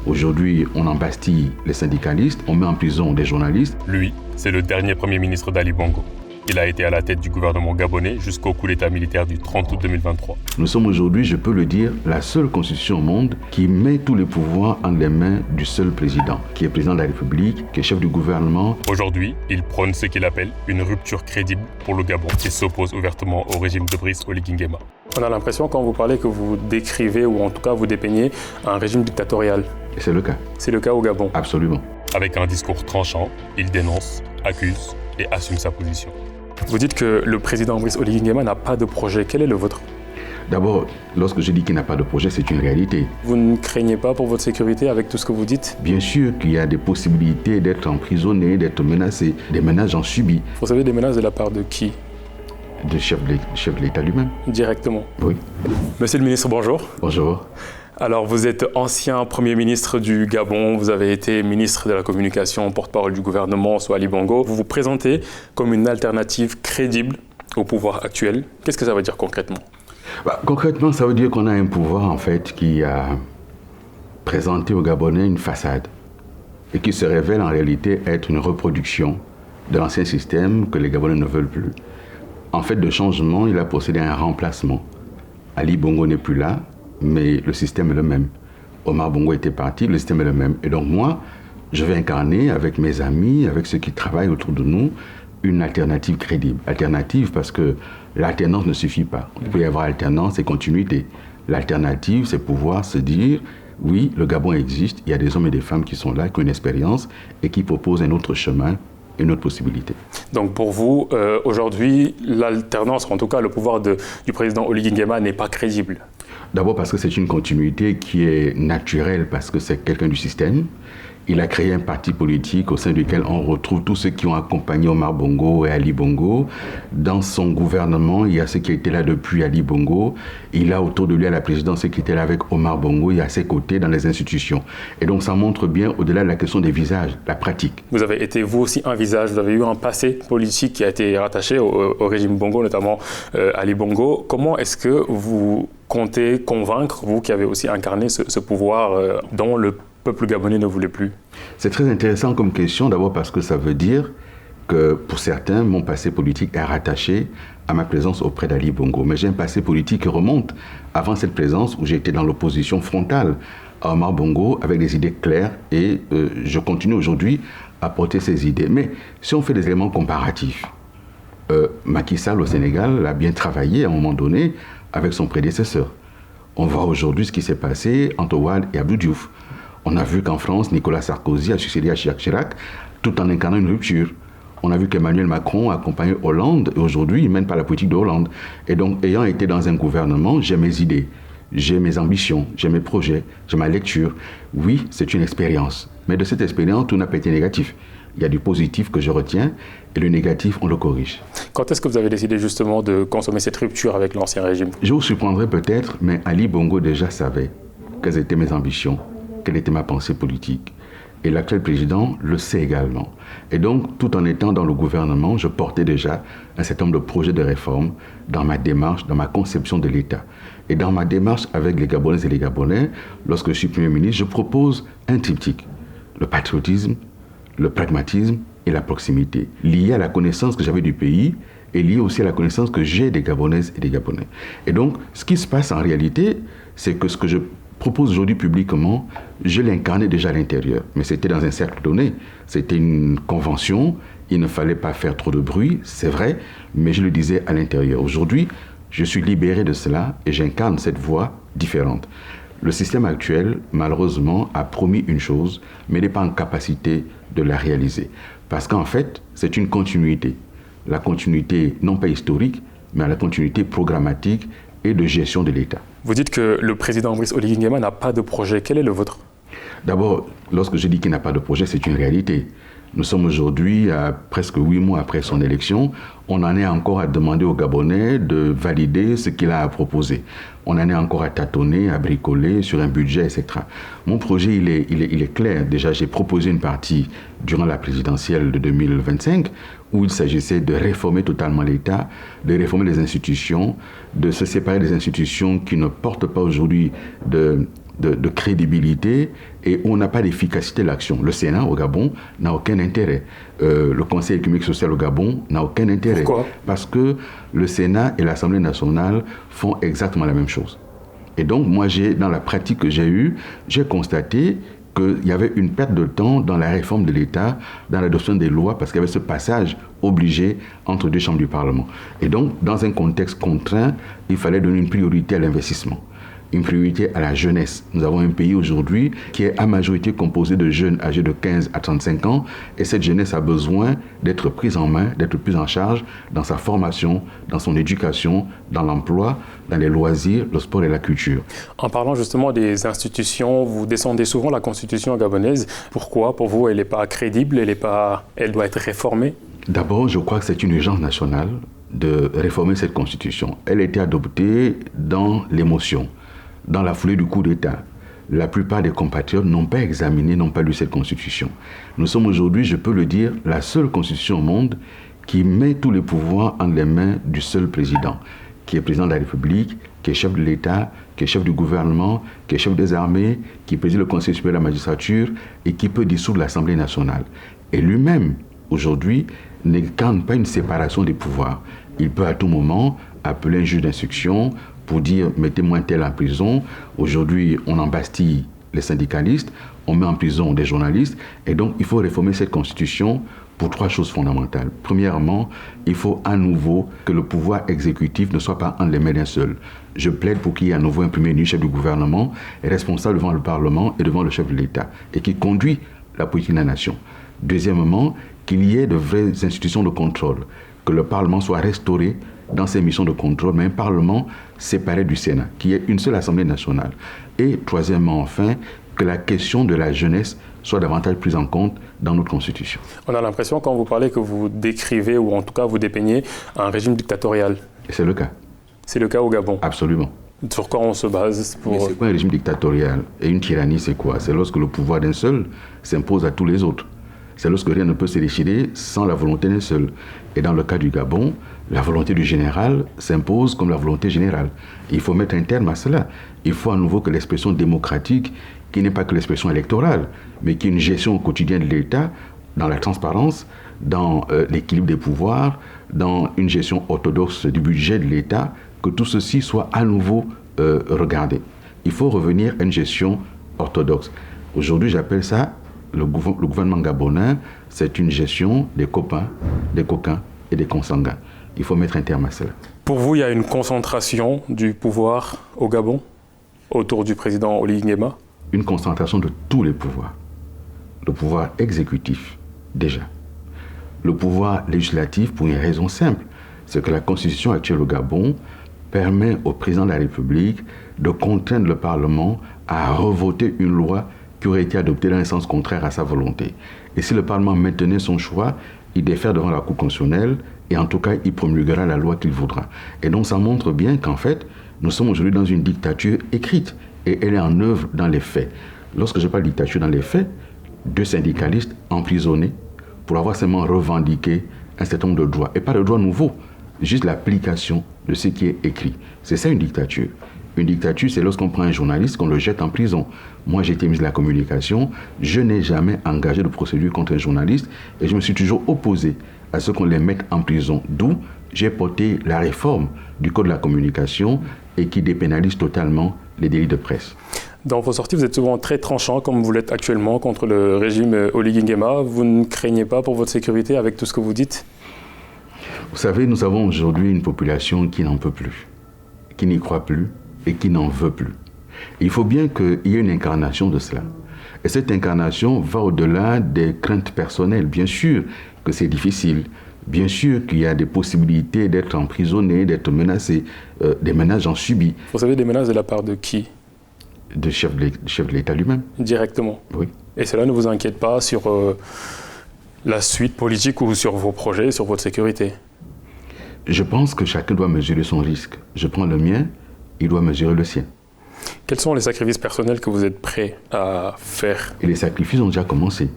Aujourd'hui, on embastille les syndicalistes, on met en prison des journalistes. Lui, c'est le dernier Premier ministre d'Ali Bongo. Il a été à la tête du gouvernement gabonais jusqu'au coup d'État militaire du 30 août 2023. Nous sommes aujourd'hui, je peux le dire, la seule constitution au monde qui met tous les pouvoirs entre les mains du seul président, qui est président de la République, qui est chef du gouvernement. Aujourd'hui, il prône ce qu'il appelle une rupture crédible pour le Gabon, qui s'oppose ouvertement au régime de Brice Oligui Nguema. On a l'impression, quand vous parlez, que vous décrivez, ou en tout cas vous dépeignez, un régime dictatorial. Et c'est le cas. C'est le cas au Gabon. Absolument. Avec un discours tranchant, il dénonce, accuse et assume sa position. Vous dites que le président Brice Oligui Nguema n'a pas de projet. Quel est le vôtre ? D'abord, lorsque je dis qu'il n'a pas de projet, c'est une réalité. Vous ne craignez pas pour votre sécurité avec tout ce que vous dites ? Bien sûr qu'il y a des possibilités d'être emprisonné, d'être menacé. Des menaces, j'en subis. Vous savez des menaces de la part de qui ? Du chef de l'État lui-même. Directement ? Oui. Monsieur le ministre, bonjour. Bonjour. Alors, vous êtes ancien Premier ministre du Gabon, vous avez été ministre de la Communication, porte-parole du gouvernement sous Ali Bongo. Vous vous présentez comme une alternative crédible au pouvoir actuel. Qu'est-ce que ça veut dire concrètement ? Concrètement, ça veut dire qu'on a un pouvoir, en fait, qui a présenté aux Gabonais une façade et qui se révèle en réalité être une reproduction de l'ancien système que les Gabonais ne veulent plus. En fait de changement, il a procédé à un remplacement. Ali Bongo n'est plus là, mais le système est le même. Omar Bongo était parti, le système est le même. Et donc moi, je vais incarner avec mes amis, avec ceux qui travaillent autour de nous, une alternative crédible. Alternative parce que l'alternance ne suffit pas. Il peut y avoir alternance et continuité. L'alternative, c'est pouvoir se dire, oui, le Gabon existe, il y a des hommes et des femmes qui sont là, qui ont une expérience et qui proposent un autre chemin, une autre possibilité. Donc pour vous, aujourd'hui, l'alternance, en tout cas le pouvoir du président Oligui Nguema n'est pas crédible. D'abord parce que c'est une continuité qui est naturelle, parce que c'est quelqu'un du système. Il a créé un parti politique au sein duquel on retrouve tous ceux qui ont accompagné Omar Bongo et Ali Bongo. Dans son gouvernement, il y a ceux qui étaient là depuis Ali Bongo. Il a autour de lui à la présidence ceux qui étaient là avec Omar Bongo. Il y a à ses côtés dans les institutions. Et donc ça montre bien, au-delà de la question des visages, la pratique. Vous avez été vous aussi un visage, vous avez eu un passé politique qui a été rattaché au régime Bongo, notamment Ali Bongo. Comment est-ce que vous comptez convaincre, vous qui avez aussi incarné ce pouvoir dont le peuple gabonais ne voulait plus? C'est très intéressant comme question, d'abord parce que ça veut dire que pour certains, mon passé politique est rattaché à ma présence auprès d'Ali Bongo. Mais j'ai un passé politique qui remonte avant cette présence où j'étais dans l'opposition frontale à Omar Bongo avec des idées claires et je continue aujourd'hui à porter ces idées. Mais si on fait des éléments comparatifs, Macky Sall au Sénégal a bien travaillé à un moment donné avec son prédécesseur. On voit aujourd'hui ce qui s'est passé entre Wade et Abdou Diouf. On a vu qu'en France, Nicolas Sarkozy a succédé à Jacques Chirac tout en incarnant une rupture. On a vu qu'Emmanuel Macron a accompagné Hollande et aujourd'hui, il ne mène pas la politique de Hollande. Et donc, ayant été dans un gouvernement, j'ai mes idées, j'ai mes ambitions, j'ai mes projets, j'ai ma lecture. Oui, c'est une expérience. Mais de cette expérience, tout n'a pas été négatif. Il y a du positif que je retiens et le négatif, on le corrige. Quand est-ce que vous avez décidé justement de consommer cette rupture avec l'ancien régime? Je vous surprendrai peut-être, mais Ali Bongo déjà savait quelles étaient mes ambitions, quelle était ma pensée politique. Et l'actuel président le sait également. Et donc, tout en étant dans le gouvernement, je portais déjà un certain nombre de projets de réforme dans ma démarche, dans ma conception de l'État. Et dans ma démarche avec les Gabonaises et les Gabonais, lorsque je suis Premier ministre, je propose un triptyque. Le patriotisme, le pragmatisme et la proximité, lié à la connaissance que j'avais du pays et lié aussi à la connaissance que j'ai des Gabonaises et des Gabonais. Et donc, ce qui se passe en réalité, c'est que ce que je propose aujourd'hui publiquement, je l'incarnais déjà à l'intérieur. Mais c'était dans un cercle donné. C'était une convention. Il ne fallait pas faire trop de bruit, c'est vrai, mais je le disais à l'intérieur. Aujourd'hui, je suis libéré de cela et j'incarne cette voie différente. Le système actuel, malheureusement, a promis une chose, mais n'est pas en capacité de la réaliser. Parce qu'en fait, c'est une continuité. La continuité, non pas historique, mais la continuité programmatique et de gestion de l'État. Vous dites que le président Brice Oligui Nguema n'a pas de projet. Quel est le vôtre? D'abord, lorsque je dis qu'il n'a pas de projet, c'est une réalité. Nous sommes aujourd'hui, à presque 8 mois après son élection, on en est encore à demander aux Gabonais de valider ce qu'il a à proposer. On en est encore à tâtonner, à bricoler sur un budget, etc. Mon projet, il est clair. Déjà, j'ai proposé une partie durant la présidentielle de 2025 où il s'agissait de réformer totalement l'État, de réformer les institutions, de se séparer des institutions qui ne portent pas aujourd'hui de de crédibilité et où on n'a pas d'efficacité de l'action. Le Sénat au Gabon n'a aucun intérêt. Le Conseil économique et social au Gabon n'a aucun intérêt. Pourquoi? Parce que le Sénat et l'Assemblée nationale font exactement la même chose. Et donc, moi, dans la pratique que j'ai eue, j'ai constaté qu'il y avait une perte de temps dans la réforme de l'État, dans l'adoption des lois, parce qu'il y avait ce passage obligé entre deux chambres du Parlement. Et donc, dans un contexte contraint, il fallait donner une priorité à l'investissement, une priorité à la jeunesse. Nous avons un pays aujourd'hui qui est à majorité composé de jeunes âgés de 15 à 35 ans, et cette jeunesse a besoin d'être prise en main, d'être prise en charge dans sa formation, dans son éducation, dans l'emploi, dans les loisirs, le sport et la culture. En parlant justement des institutions, vous descendez souvent la constitution gabonaise. Pourquoi, pour vous, elle n'est pas crédible, elle doit être réformée? D'abord, je crois que c'est une urgence nationale de réformer cette constitution. Elle a été adoptée dans l'émotion, dans la foulée du coup d'État. La plupart des compatriotes n'ont pas examiné, n'ont pas lu cette constitution. Nous sommes aujourd'hui, je peux le dire, la seule constitution au monde qui met tous les pouvoirs entre les mains du seul président, qui est président de la République, qui est chef de l'État, qui est chef du gouvernement, qui est chef des armées, qui préside le Conseil supérieur de la magistrature et qui peut dissoudre l'Assemblée nationale. Et lui-même, aujourd'hui, n'incarne pas une séparation des pouvoirs. Il peut à tout moment appeler un juge d'instruction pour dire « mettez-moi un tel en prison ». Aujourd'hui, on embastille les syndicalistes, on met en prison des journalistes. Et donc, il faut réformer cette constitution pour trois choses fondamentales. Premièrement, il faut à nouveau que le pouvoir exécutif ne soit pas entre les mains d'un seul. Je plaide pour qu'il y ait à nouveau un premier ministre, chef du gouvernement, responsable devant le Parlement et devant le chef de l'État, et qui conduit la politique de la nation. Deuxièmement, qu'il y ait de vraies institutions de contrôle, que le Parlement soit restauré dans ses missions de contrôle, mais un Parlement séparé du Sénat, qu'il y ait une seule Assemblée nationale. Et troisièmement, enfin, que la question de la jeunesse soit davantage prise en compte dans notre Constitution. On a l'impression, quand vous parlez, que vous décrivez, ou en tout cas vous dépeignez, un régime dictatorial. Et c'est le cas. C'est le cas au Gabon. Absolument. Sur quoi on se base pour... Mais c'est quoi un régime dictatorial? Et une tyrannie, c'est quoi? C'est lorsque le pouvoir d'un seul s'impose à tous les autres. C'est lorsque rien ne peut se décider sans la volonté d'un seul. Et dans le cas du Gabon, la volonté du général s'impose comme la volonté générale. Et il faut mettre un terme à cela. Il faut à nouveau que l'expression démocratique, qui n'est pas que l'expression électorale, mais qui est une gestion au quotidien de l'État, dans la transparence, dans l'équilibre des pouvoirs, dans une gestion orthodoxe du budget de l'État, que tout ceci soit à nouveau regardé. Il faut revenir à une gestion orthodoxe. Aujourd'hui, j'appelle ça le gouvernement gabonais, c'est une gestion des copains, des coquins et des consanguins. Il faut mettre un terme à cela. Pour vous, il y a une concentration du pouvoir au Gabon autour du président Oligui Nguema? Une concentration de tous les pouvoirs. Le pouvoir exécutif, déjà. Le pouvoir législatif, pour une raison simple, c'est que la constitution actuelle au Gabon permet au président de la République de contraindre le Parlement à revoter une loi qui aurait été adoptée dans un sens contraire à sa volonté. Et si le Parlement maintenait son choix, il défère devant la Cour constitutionnelle et en tout cas, il promulguera la loi qu'il voudra. Et donc, ça montre bien qu'en fait, nous sommes aujourd'hui dans une dictature écrite et elle est en œuvre dans les faits. Lorsque je parle de dictature dans les faits, 2 syndicalistes emprisonnés pour avoir seulement revendiqué un certain nombre de droits. Et pas de droits nouveaux, juste l'application de ce qui est écrit. C'est ça une dictature. Une dictature, c'est lorsqu'on prend un journaliste, qu'on le jette en prison. Moi, j'ai été ministre de la Communication, je n'ai jamais engagé de procédure contre un journaliste et je me suis toujours opposé à ce qu'on les mette en prison. D'où j'ai porté la réforme du Code de la communication et qui dépénalise totalement les délits de presse. Dans vos sorties, vous êtes souvent très tranchant, comme vous l'êtes actuellement, contre le régime Oligui Nguema. Vous ne craignez pas pour votre sécurité avec tout ce que vous dites? Vous savez, nous avons aujourd'hui une population qui n'en peut plus, qui n'y croit plus et qui n'en veut plus. Et il faut bien qu'il y ait une incarnation de cela. Et cette incarnation va au-delà des craintes personnelles. Bien sûr que c'est difficile. Bien sûr qu'il y a des possibilités d'être emprisonné, d'être menacé. Des menaces, j'en subis. Vous avez des menaces de la part de qui? Du chef de l'État lui-même. Directement? Oui. Et cela ne vous inquiète pas sur la suite politique ou sur vos projets, sur votre sécurité? Je pense que chacun doit mesurer son risque. Je prends le mien, il doit mesurer le sien. Quels sont les sacrifices personnels que vous êtes prêts à faire? Et les sacrifices ont déjà commencé.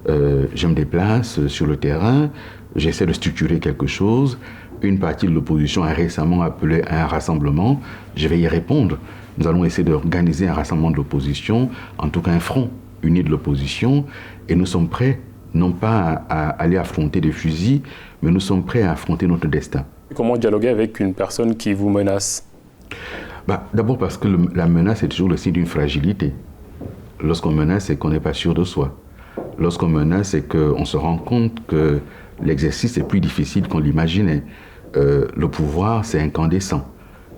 Je me déplace sur le terrain, j'essaie de structurer quelque chose. Une partie de l'opposition a récemment appelé à un rassemblement. Je vais y répondre. Nous allons essayer d'organiser un rassemblement de l'opposition, en tout cas un front uni de l'opposition, et nous sommes prêts, non pas à aller affronter des fusils, mais nous sommes prêts à affronter notre destin. Comment dialoguer avec une personne qui vous menace? D'abord parce que la menace est toujours le signe d'une fragilité. Lorsqu'on menace, c'est qu'on n'est pas sûr de soi. Lorsqu'on menace, c'est qu'on se rend compte que l'exercice est plus difficile qu'on l'imaginait. Le pouvoir, c'est incandescent.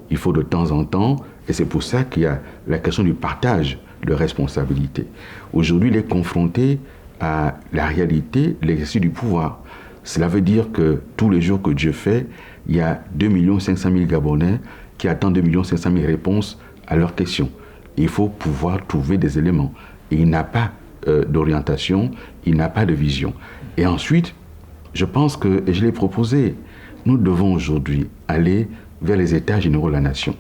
Il faut de temps en temps, et c'est pour ça qu'il y a la question du partage de responsabilités. Aujourd'hui, il est confronté à la réalité de l'exercice du pouvoir. Cela veut dire que tous les jours que Dieu fait, il y a 2 500 000 Gabonais qui attendent 2 500 000 réponses à leurs questions. Il faut pouvoir trouver des éléments. Et il n'a pas d'orientation, il n'a pas de vision. Et ensuite, je pense que, et je l'ai proposé, nous devons aujourd'hui aller vers les États généraux de la nation.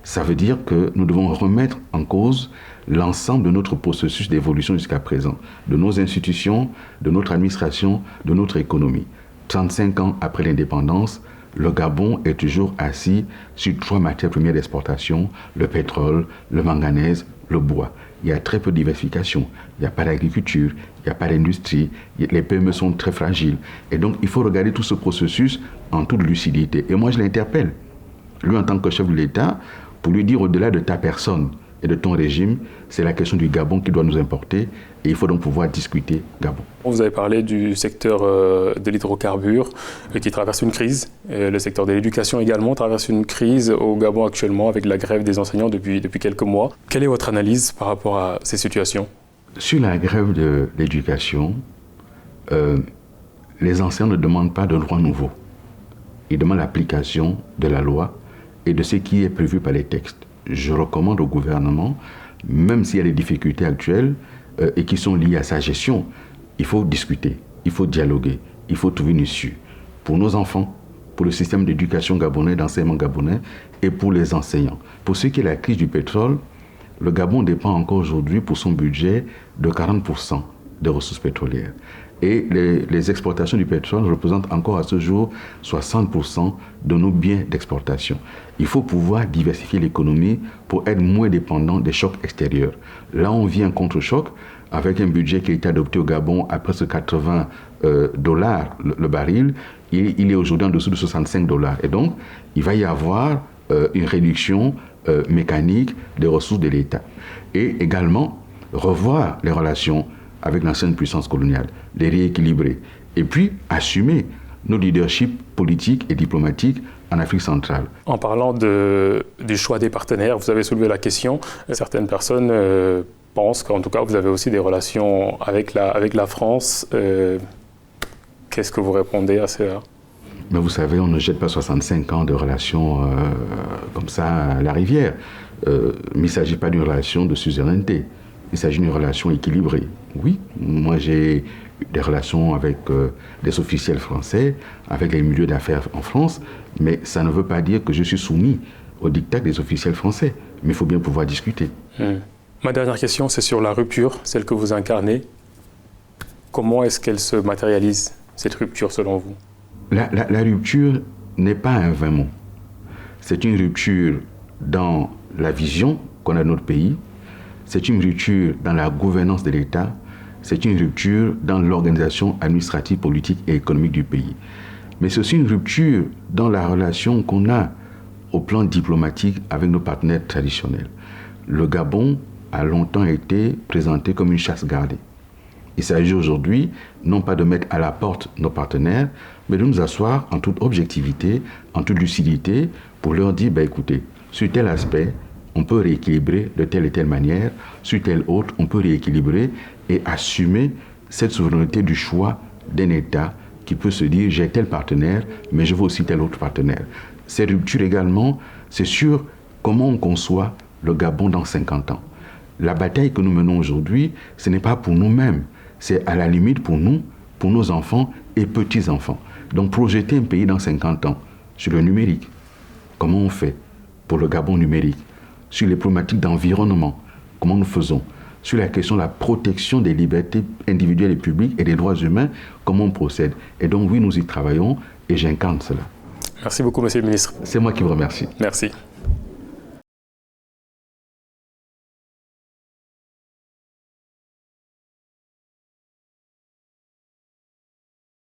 Ça veut dire que nous devons remettre en cause l'ensemble de notre processus d'évolution jusqu'à présent, de nos institutions, de notre administration, de notre économie. 35 ans après l'indépendance, le Gabon est toujours assis sur 3 matières premières d'exportation, le pétrole, le manganèse, le bois. Il y a très peu de diversification. Il n'y a pas d'agriculture, il n'y a pas d'industrie, les PME sont très fragiles. Et donc, il faut regarder tout ce processus en toute lucidité. Et moi, je l'interpelle, lui en tant que chef de l'État, pour lui dire au-delà de ta personne et de ton régime, c'est la question du Gabon qui doit nous importer et il faut donc pouvoir discuter Gabon. Vous avez parlé du secteur de l'hydrocarbure qui traverse une crise. Le secteur de l'éducation également traverse une crise au Gabon actuellement avec la grève des enseignants depuis quelques mois. Quelle est votre analyse par rapport à ces situations? Sur la grève de l'éducation, les enseignants ne demandent pas de droits nouveaux. Ils demandent l'application de la loi et de ce qui est prévu par les textes. Je recommande au gouvernement, même s'il y a des difficultés actuelles et qui sont liées à sa gestion, il faut discuter, il faut dialoguer, il faut trouver une issue pour nos enfants, pour le système d'éducation gabonais, d'enseignement gabonais et pour les enseignants. Pour ce qui est de la crise du pétrole, le Gabon dépend encore aujourd'hui pour son budget de 40% des ressources pétrolières. Et les exportations du pétrole représentent encore à ce jour 60% de nos biens d'exportation. Il faut pouvoir diversifier l'économie pour être moins dépendant des chocs extérieurs. Là, on vit un contre-choc avec un budget qui a été adopté au Gabon à presque $80 le baril. Il est aujourd'hui en dessous de $65. Et donc, il va y avoir une réduction mécanique des ressources de l'État. Et également, revoir les relations avec l'ancienne puissance coloniale, les rééquilibrer, et puis assumer nos leaderships politiques et diplomatiques en Afrique centrale. En parlant du choix des partenaires, vous avez soulevé la question. Certaines personnes pensent qu'en tout cas, vous avez aussi des relations avec la France. Qu'est-ce que vous répondez à cela? Mais vous savez, on ne jette pas 65 ans de relations comme ça à la rivière. Mais il ne s'agit pas d'une relation de suzeraineté. Il s'agit d'une relation équilibrée. Oui, moi j'ai des relations avec des officiels français, avec les milieux d'affaires en France, mais ça ne veut pas dire que je suis soumis au diktat des officiels français. Mais il faut bien pouvoir discuter. Ma dernière question, c'est sur la rupture, celle que vous incarnez. Comment est-ce qu'elle se matérialise, cette rupture, selon vous? La rupture n'est pas un vain mot. C'est une rupture dans la vision qu'on a de notre pays. C'est une rupture dans la gouvernance de l'État, c'est une rupture dans l'organisation administrative, politique et économique du pays. Mais c'est aussi une rupture dans la relation qu'on a au plan diplomatique avec nos partenaires traditionnels. Le Gabon a longtemps été présenté comme une chasse gardée. Il s'agit aujourd'hui non pas de mettre à la porte nos partenaires, mais de nous asseoir en toute objectivité, en toute lucidité, pour leur dire, écoutez, sur tel aspect, on peut rééquilibrer de telle et telle manière, sur tel autre, on peut rééquilibrer et assumer cette souveraineté du choix d'un État qui peut se dire j'ai tel partenaire, mais je veux aussi tel autre partenaire. Ces ruptures également, c'est sur comment on conçoit le Gabon dans 50 ans. La bataille que nous menons aujourd'hui, ce n'est pas pour nous-mêmes, c'est à la limite pour nous, pour nos enfants et petits-enfants. Donc projeter un pays dans 50 ans sur le numérique, comment on fait pour le Gabon numérique? Sur les problématiques d'environnement, comment nous faisons? Sur la question de la protection des libertés individuelles et publiques et des droits humains, comment on procède? Et donc oui, nous y travaillons et j'incarne cela. Merci beaucoup, Monsieur le Ministre. C'est moi qui vous remercie. Merci.